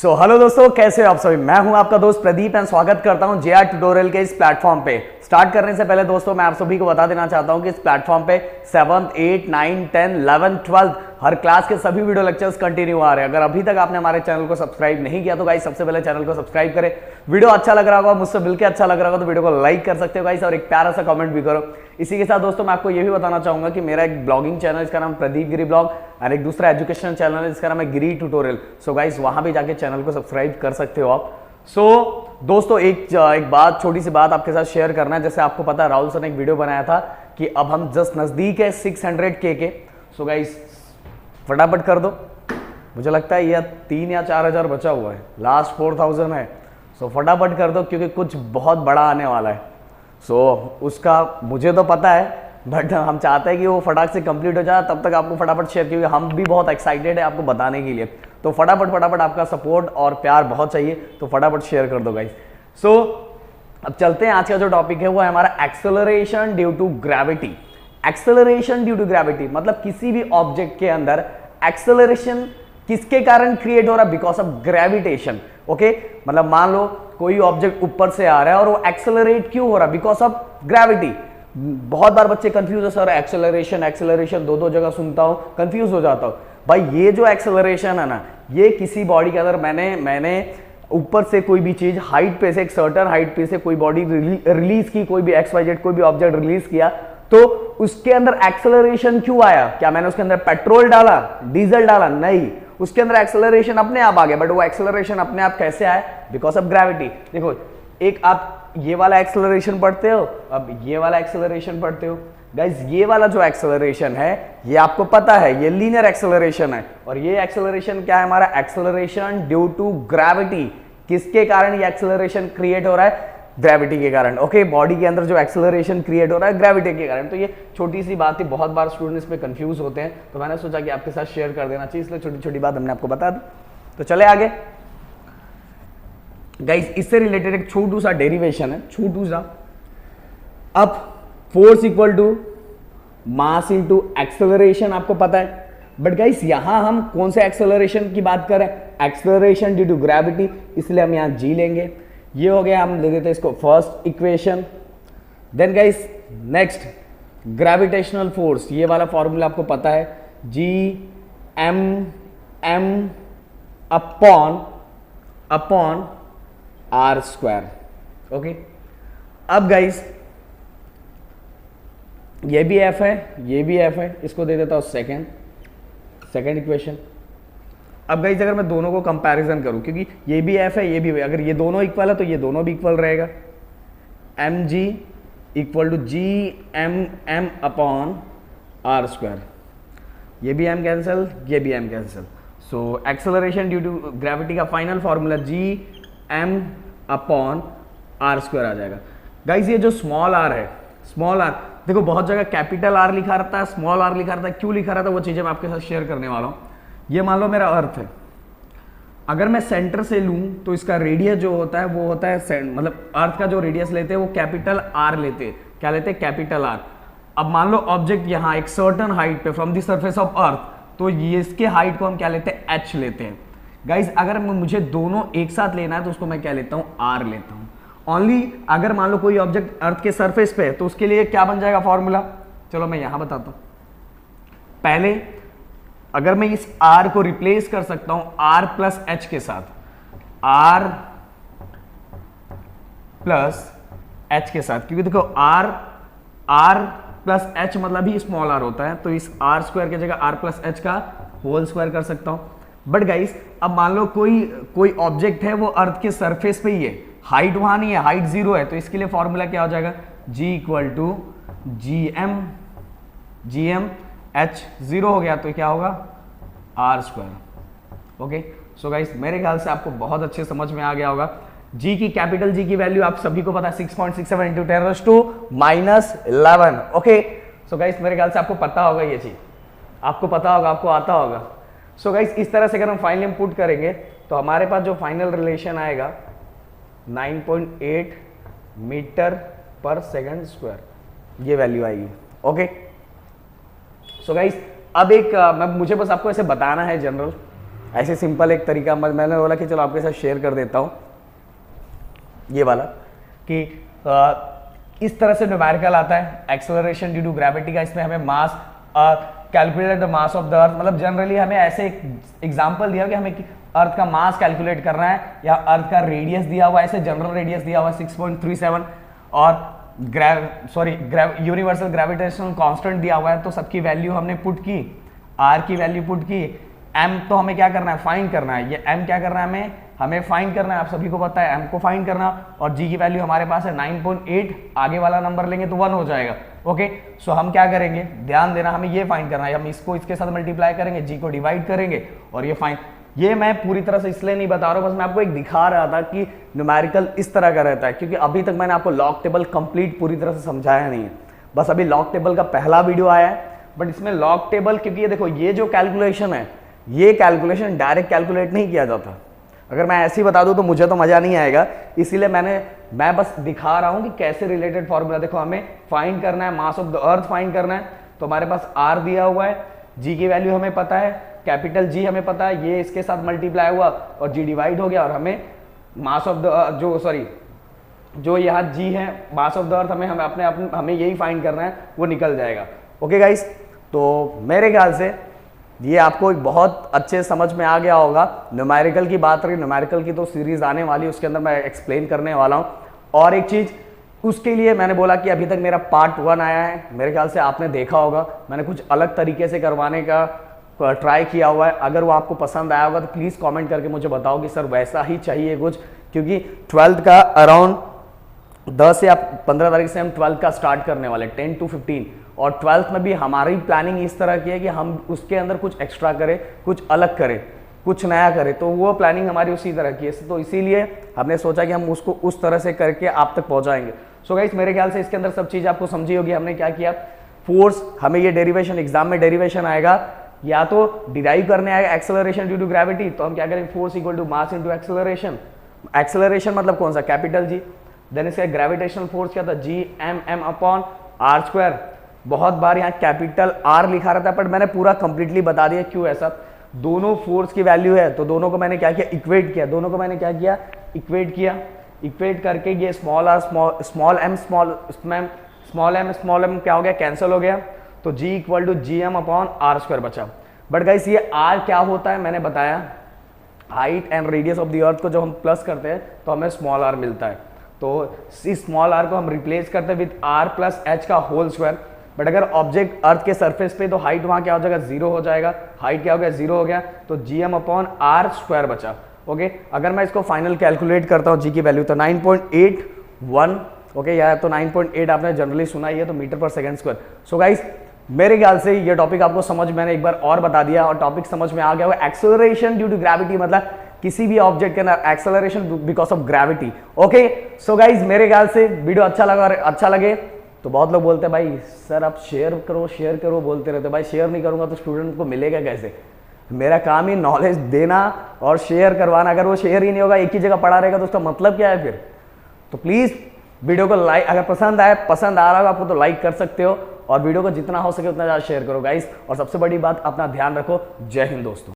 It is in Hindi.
हेलो दोस्तों, कैसे हो आप सभी। मैं हूं आपका दोस्त प्रदीप एंड स्वागत करता हूं जेआर ट्यूटोरियल के इस प्लेटफॉर्म पे। स्टार्ट करने से पहले दोस्तों मैं आप सभी को बता देना चाहता हूं कि इस प्लेटफॉर्म पे 7th, 8, 9, 10, 11, 12 हर क्लास के सभी वीडियो लेक्चर्स कंटिन्यू आ रहे हैं। अगर अभी तक आपने हमारे चैनल को सब्सक्राइब नहीं किया तो गाइस सबसे पहले चैनल को सब्सक्राइब करें। वीडियो अच्छा लग रहा होगा, मुझसे मिलकर अच्छा लग रहा होगा तो वीडियो को लाइक कर सकते हो गाइस और एक प्यारा सा कमेंट भी करो। इसी के साथ दोस्तों मैं आपको ये भी बताना चाहूंगा कि मेरा एक ब्लॉगिंग चैनल है, इसका नाम प्रदीप गिरी ब्लॉग, और एक दूसरा एजुकेशनल चैनल है जिसका नाम है गिरी ट्यूटोरियल। सो गाइस वहां भी जाके चैनल को सब्सक्राइब कर सकते हो आप। दोस्तों एक बात, छोटी सी बात आपके साथ शेयर करना है। जैसे आपको पता है राहुल सर ने एक वीडियो बनाया था कि अब हम जस्ट नजदीक है 600K के। सो गाइस फटाफट कर दो। मुझे लगता है ये 3 या 4 हजार बचा हुआ है, लास्ट 4000 है। सो फटाफट कर दो क्योंकि कुछ बहुत बड़ा आने वाला है। उसका मुझे तो पता है, बट हम चाहते हैं कि वो फटाक से कंप्लीट हो जाए। तब तक आपको फटाफट शेयर, क्योंकि हम भी बहुत एक्साइटेड है आपको बताने के लिए। तो फटाफट आपका सपोर्ट और प्यार बहुत चाहिए, तो फटाफट शेयर कर दो गाइस। अब चलते हैं। आज का जो टॉपिक है वो है हमारा acceleration due to gravity. Acceleration due to gravity मतलब किसी भी ऑब्जेक्ट के अंदर एक्सेलरेशन किसके कारण क्रिएट हो रहा है? Because of gravitation. ओके, मतलब मान लो कोई ऑब्जेक्ट ऊपर से आ रहा है और वो एक्सेलरेट क्यों हो रहा है? Because of gravity. बहुत बार बच्चे कंफ्यूज है, सर एक्सेलरेशन दो जगह सुनता हूं, कंफ्यूज हो जाता हूं। भाई ये जो एक्सेलरेशन है ना, ये किसी बॉडी के अंदर मैंने ऊपर से कोई भी चीज हाइट पे से, एक सर्टेन हाइट पे से कोई बॉडी रिलीज की, कोई भी XYZ कोई भी ऑब्जेक्ट रिलीज किया, तो उसके अंदर एक्सेलरेशन क्यों आया? क्या मैंने उसके अंदर पेट्रोल डाला, डीजल डाला? नहीं, उसके अंदर एक्सेलरेशन अपने आप आ गया। बट वो एक्सेलरेशन अपने आप कैसे आया? Because of gravity. देखो, एक आप ये वाला एक्सेलरेशन पढ़ते हो, अब ये वाला एक्सेलरेशन पढ़ते हो। गाइज ये वाला जो एक्सेलरेशन है ये आपको पता है, ये लीनियर एक्सेलरेशन है। और ये एक्सेलरेशन क्या है हमारा? Acceleration due to gravity. किसके कारण ये एक्सेलरेशन क्रिएट हो रहा है? ग्रेविटी के कारण। ओके, बॉडी के अंदर जो एक्सेलरेशन क्रिएट हो रहा है ग्रेविटी के कारण। तो ये छोटी सी बात थी, बहुत बार स्टूडेंट्स पे कंफ्यूज होते हैं, तो मैंने सोचा कि आपके साथ शेयर कर देना चाहिए, इसलिए छोटी छोटी बात हमने आपको बता दी। तो चले आगे गाइस। इससे रिलेटेड एक छोटू सा डेरिवेशन है, छोटू सा। अब force equal to mass into acceleration आपको पता है, बट गाइस यहां हम कौन से एक्सेलरेशन की बात कर रहे हैं? एक्सेलरेशन ड्यू टू ग्रेविटी, इसलिए हम यहां जी लेंगे। ये हो गया, हम ले देते हैं इसको first equation. Then guys next gravitational force, ये वाला फॉर्मूला आपको पता है, G(m)m अपॉन r²। ओके, अब गाइस ये भी F है, ये भी F है, इसको दे देता हूं सेकेंड इक्वेशन। अब गाइस अगर मैं दोनों को कंपैरिजन करूं, क्योंकि ये भी F है, ये भी, अगर ये दोनों इक्वल है तो ये दोनों भी इक्वल रहेगा। mg equal to G(m)m upon r²। ये भी m कैंसिल, ये भी m cancel. So acceleration due to gravity का final formula G(m) upon r² आ जाएगा। गाइस ये जो स्मॉल r है, स्मॉल r, देखो बहुत जगह कैपिटल R लिखा रहता है, स्मॉल r लिखा रहता है। क्यों लिखा रहता है वो चीजें मैं आपके साथ शेयर करने वाला हूं। ये मान लो मेरा अर्थ है, अगर मैं सेंटर से लूं तो इसका रेडियस जो होता है वो होता है, मतलब अर्थ का जो रेडियस लेते हैं वो कैपिटल R लेते हैं। क्या लेते हैं? Capital R। अब मान लो ऑब्जेक्ट यहाँ एक सर्टेन हाइट पे from the surface of earth, तो ये इसके हाइट को हम क्या लेते हैं? H लेते हैं। गाइज अगर मुझे दोनों एक साथ लेना है तो उसको मैं क्या लेता हूँ? R लेता हूँ। ओनली अगर मान लो कोई ऑब्जेक्ट अर्थ के सरफेस पे है तो उसके लिए क्या बन जाएगा फॉर्मूला? चलो मैं यहां बताता हूं। पहले अगर मैं इस R को रिप्लेस कर सकता हूं R प्लस H के साथ, R प्लस H के साथ, क्योंकि देखो R प्लस H मतलब ही स्मॉल r होता है, तो इस r² की जगह R प्लस H का होल स्क्वायर कर सकता हूं। बट गाइस अब मान लो कोई ऑब्जेक्ट है वो अर्थ के सरफेस पे ही है, हाइट वहां नहीं है, हाइट 0 है, तो इसके लिए फॉर्मूला क्या हो जाएगा? G equal to GM H 0 हो गया तो क्या होगा? r²। ओके, सो गाइस मेरे ख्याल से आपको बहुत अच्छे समझ में आ गया होगा। G की, कैपिटल G की वैल्यू आप सभी को पता है 6.67 इंटू 10⁻⁻11। ओके, सो गाइस मेरे ख्याल से आपको पता होगा, ये चीज आपको पता होगा, आपको आता होगा। सो गाइस इस तरह से अगर हम फाइनली पुट करेंगे तो हमारे पास जो फाइनल रिलेशन आएगा 9.8 मीटर पर सेकंड स्क्वायर, ये वैल्यू आएगी। ओके, सो गाइस अब मुझे बस आपको ऐसे बताना है जनरल ऐसे सिंपल एक तरीका मैंने बोला कि चलो आपके साथ शेयर कर देता हूँ, ये वाला कि इस तरह से न्यूमेरिकल आता है एक्सेलरेशन ड्यू टू ग्रेविटी का। इसमें हमें mass calculate the mass of the अर्थ, मतलब जनरली हमें ऐसे एग्जांपल दिया कि हमें अर्थ का मास कैलकुलेट करना है या अर्थ का रेडियस दिया हुआ है, ऐसे जनरल रेडियस दिया हुआ है 6.37 और यूनिवर्सल ग्रेविटेशनल कांस्टेंट दिया हुआ है। तो सबकी वैल्यू हमने पुट की, आर की वैल्यू पुट की, एम तो हमें क्या करना है, फाइंड करना है। ये एम क्या करना है, हमें फाइंड करना है, आप सभी को पता है एम को फाइंड करना। और जी की वैल्यू हमारे पास है 9.8, आगे वाला नंबर लेंगे तो 1 हो जाएगा। ओके, सो हम क्या करेंगे, ध्यान देना, हमें ये फाइंड करना है। हम इसको इसके साथ मल्टीप्लाई करेंगे, जी को डिवाइड करेंगे और ये फाइंड। ये मैं पूरी तरह से इसलिए नहीं बता रहा हूं, बस मैं आपको एक दिखा रहा था कि न्यूमेरिकल इस तरह का रहता है, क्योंकि अभी तक मैंने आपको लॉग टेबल कंप्लीट पूरी तरह से समझाया नहीं है। बस अभी लॉग टेबल का पहला वीडियो आया है, बट इसमें लॉग टेबल, क्योंकि ये देखो ये जो कैलकुलेशन है, ये कैलकुलेशन डायरेक्ट कैलकुलेट नहीं किया जाता। अगर मैं ऐसे ही बता दूं तो मुझे तो मजा नहीं आएगा, इसीलिए मैं बस दिखा रहा हूं कि कैसे रिलेटेड फॉर्मूला। देखो हमें फाइंड करना है mass of the earth find करना है, तो हमारे पास आर दिया हुआ है, जी की वैल्यू हमें पता है, कैपिटल जी हमें पता है, ये इसके साथ मल्टीप्लाई हुआ और जी डिवाइड हो गया और हमें मास ऑफ द जो यहाँ जी है मास ऑफ द अर्थ हमें यही फाइंड करना है, वो निकल जाएगा। ओके गाइस, तो मेरे ख्याल से ये आपको एक बहुत अच्छे समझ में आ गया होगा। न्यूमेरिकल की बात रही, न्यूमेरिकल की तो सीरीज आने वाली है, उसके अंदर मैं एक्सप्लेन करने वाला हूँ। और एक चीज उसके लिए मैंने बोला कि अभी तक मेरा पार्ट 1 आया है, मेरे ख्याल से आपने देखा होगा, मैंने कुछ अलग तरीके से करवाने का ट्राई किया हुआ है। अगर वो आपको पसंद आया होगा तो प्लीज कमेंट करके मुझे बताओ कि सर वैसा ही चाहिए कुछ, क्योंकि 12th का अराउंड 10 या 15 तारीख से हम 12th का स्टार्ट करने वाले, 10 to 15। और 12th में भी हमारी प्लानिंग इस तरह की है कि हम उसके अंदर कुछ एक्स्ट्रा करें, कुछ अलग करें, कुछ नया करें, तो वो प्लानिंग हमारी उसी तरह की है। तो इसीलिए हमने सोचा कि हम उसको उस तरह से करके आप तक पहुंचाएंगे। सो गाइस, मेरे ख्याल से इसके अंदर सब चीज़ आपको समझी होगी। हमने क्या किया, फोर्स, हमें ये डेरिवेशन एग्जाम में डेरिवेशन आएगा, या तो डिराइव करने आएगा एक्सेलरेशन ड्यू टू ग्रेविटी, तो हम क्या करेंगे, force equal to mass into acceleration. Acceleration मतलब कौन सा, कैपिटल जी। देन इसका ग्रेविटेशनल फोर्स क्या था, G M upon R square. बहुत बार यहाँ कैपिटल आर लिखा रहता है, पर मैंने पूरा कंप्लीटली बता दिया क्यों ऐसा। दोनों फोर्स की वैल्यू है, तो दोनों को मैंने क्या किया, इक्वेट किया। दोनों को मैंने क्या किया, इक्वेट किया। इक्वेट करके ये स्मॉल आर स्मॉल एम क्या हो गया, कैंसिल हो गया, तो G equal to G M upon R square बचा। बट गाइस ये आर क्या होता है, मैंने बताया height and radius of the earth को जब हम प्लस करते हैं तो हमें स्मॉल आर मिलता है। तो इस स्मॉल आर को हम रिप्लेस करते हैं विद आर प्लस एच का होल स्क्वायर। बट अगर ऑब्जेक्ट अर्थ के सरफेस पे, तो हाइट वहां क्या हो जाएगा, 0 हो जाएगा। हाइट क्या हो गया, 0 हो गया, तो G M upon R square बचा। ओके, अगर मैं इसको फाइनल कैलकुलेट करता हूँ जी की वैल्यू, तो 9.81। ओके, या तो 9.8 आपने जनरली सुना ही है, तो मीटर पर सेकंड स्क्वायर। सो गाइस, मेरे ख्याल से ये टॉपिक आपको समझ, मैंने एक बार और बता दिया और टॉपिक समझ में आ गया होगा। एक्सेलरेशन ड्यू टू ग्रेविटी मतलब किसी भी ऑब्जेक्ट के अंदर acceleration because of gravity. Okay, so guys, मेरे ख्याल से वीडियो अच्छा लगे तो बहुत लोग बोलते हैं भाई सर आप शेयर करो बोलते रहते, भाई शेयर नहीं करूंगा तो स्टूडेंट को मिलेगा कैसे। मेरा काम ही नॉलेज देना और शेयर करवाना। अगर वो शेयर ही नहीं होगा, एक ही जगह पड़ा रहेगा, तो उसका मतलब क्या है फिर। तो प्लीज वीडियो को लाइक, अगर पसंद आ रहा होगा आपको तो लाइक कर सकते हो, और वीडियो को जितना हो सके उतना ज़्यादा शेयर करो गाइस। और सबसे बड़ी बात, अपना ध्यान रखो। जय हिंद दोस्तों।